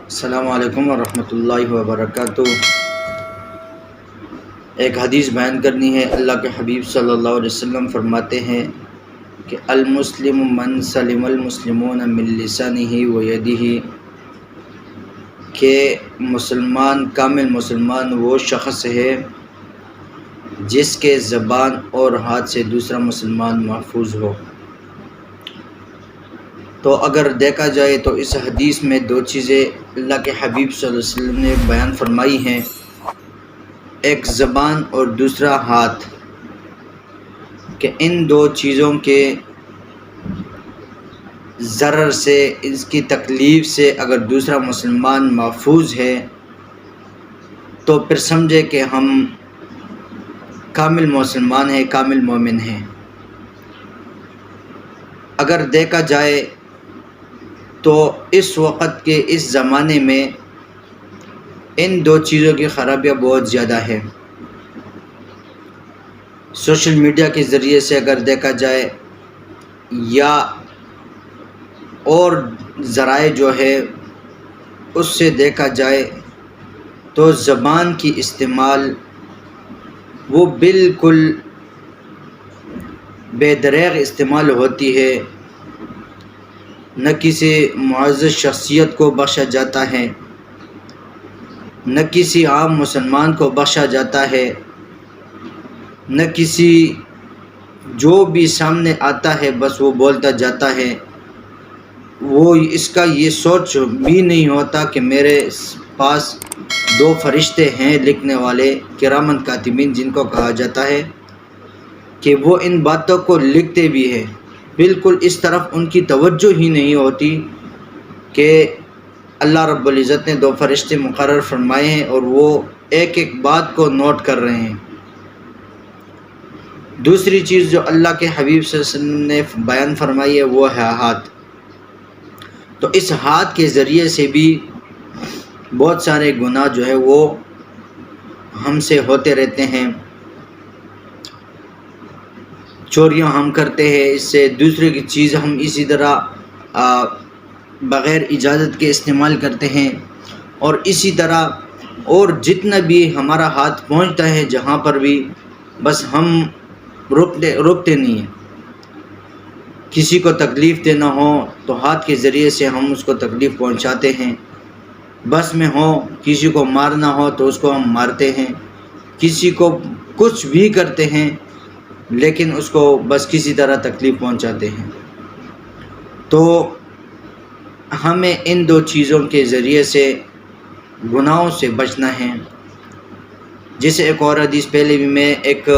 السلام علیکم ورحمۃ اللہ وبرکاتہ۔ ایک حدیث بیان کرنی ہے۔ اللہ کے حبیب صلی اللہ علیہ وسلم فرماتے ہیں کہ المسلم من سلم المسلمون من لسانہ و یدہ، کہ مسلمان، کامل مسلمان وہ شخص ہے جس کے زبان اور ہاتھ سے دوسرا مسلمان محفوظ ہو۔ تو اگر دیکھا جائے تو اس حدیث میں دو چیزیں اللہ کے حبیب صلی اللہ علیہ وسلم نے بیان فرمائی ہیں، ایک زبان اور دوسرا ہاتھ، کہ ان دو چیزوں کے ضرر سے، اس کی تکلیف سے اگر دوسرا مسلمان محفوظ ہے تو پھر سمجھے کہ ہم کامل مسلمان ہیں، کامل مومن ہیں۔ اگر دیکھا جائے تو اس وقت کے اس زمانے میں ان دو چیزوں کی خرابیاں بہت زیادہ ہیں۔ سوشل میڈیا کے ذریعے سے اگر دیکھا جائے یا اور ذرائع جو ہے اس سے دیکھا جائے تو زبان کی استعمال وہ بالکل بے دریغ استعمال ہوتی ہے، نہ کسی معزز شخصیت کو بخشا جاتا ہے، نہ کسی عام مسلمان کو بخشا جاتا ہے، نہ کسی جو بھی سامنے آتا ہے بس وہ بولتا جاتا ہے۔ وہ اس کا یہ سوچ بھی نہیں ہوتا کہ میرے پاس دو فرشتے ہیں لکھنے والے، کرامن کاتبین جن کو کہا جاتا ہے، کہ وہ ان باتوں کو لکھتے بھی ہیں۔ بالکل اس طرف ان کی توجہ ہی نہیں ہوتی کہ اللہ رب العزت نے دو فرشتے مقرر فرمائے ہیں اور وہ ایک ایک بات کو نوٹ کر رہے ہیں۔ دوسری چیز جو اللہ کے حبیب صلی اللہ علیہ وسلم نے بیان فرمائی ہے وہ ہے ہاتھ۔ تو اس ہاتھ کے ذریعے سے بھی بہت سارے گناہ جو ہے وہ ہم سے ہوتے رہتے ہیں۔ چوریاں ہم کرتے ہیں، اس سے دوسرے کی چیز ہم اسی طرح بغیر اجازت کے استعمال کرتے ہیں، اور اسی طرح اور جتنا بھی ہمارا ہاتھ پہنچتا ہے جہاں پر بھی بس ہم رکتے نہیں ہیں۔ کسی کو تکلیف دینا ہو تو ہاتھ کے ذریعے سے ہم اس کو تکلیف پہنچاتے ہیں، بس میں ہو کسی کو مارنا ہو تو اس کو ہم مارتے ہیں، کسی کو کچھ بھی کرتے ہیں لیکن اس کو بس کسی طرح تکلیف پہنچاتے ہیں۔ تو ہمیں ان دو چیزوں کے ذریعے سے گناہوں سے بچنا ہے۔ جسے ایک اور حدیث پہلے بھی میں ایک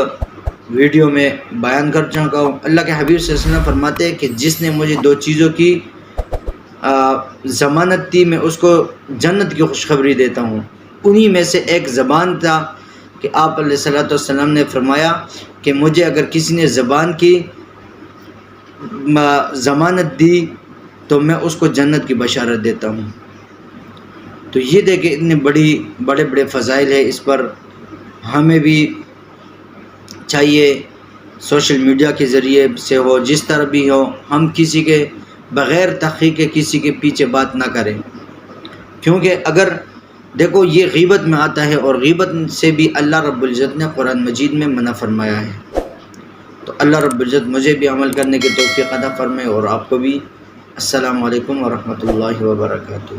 ویڈیو میں بیان کر چکا ہوں۔ اللہ کے حبیب صلی اللہ علیہ وسلم فرماتے ہیں کہ جس نے مجھے دو چیزوں کی ضمانت دی میں اس کو جنت کی خوشخبری دیتا ہوں۔ انہی میں سے ایک زبان تھا کہ آپ علیہ الصلوۃ والسلام نے فرمایا کہ مجھے اگر کسی نے زبان کی ضمانت دی تو میں اس کو جنت کی بشارت دیتا ہوں۔ تو یہ دیکھیں اتنے بڑے بڑے فضائل ہے، اس پر ہمیں بھی چاہیے سوشل میڈیا کے ذریعے سے ہو جس طرح بھی ہو، ہم کسی کے بغیر تحقیق کے کسی کے پیچھے بات نہ کریں، کیونکہ اگر دیکھو یہ غیبت میں آتا ہے، اور غیبت سے بھی اللہ رب العزت نے قرآن مجید میں منع فرمایا ہے۔ تو اللہ رب العزت مجھے بھی عمل کرنے کی توفیق عطا فرمائے اور آپ کو بھی۔ السلام علیکم ورحمۃ اللہ وبرکاتہ۔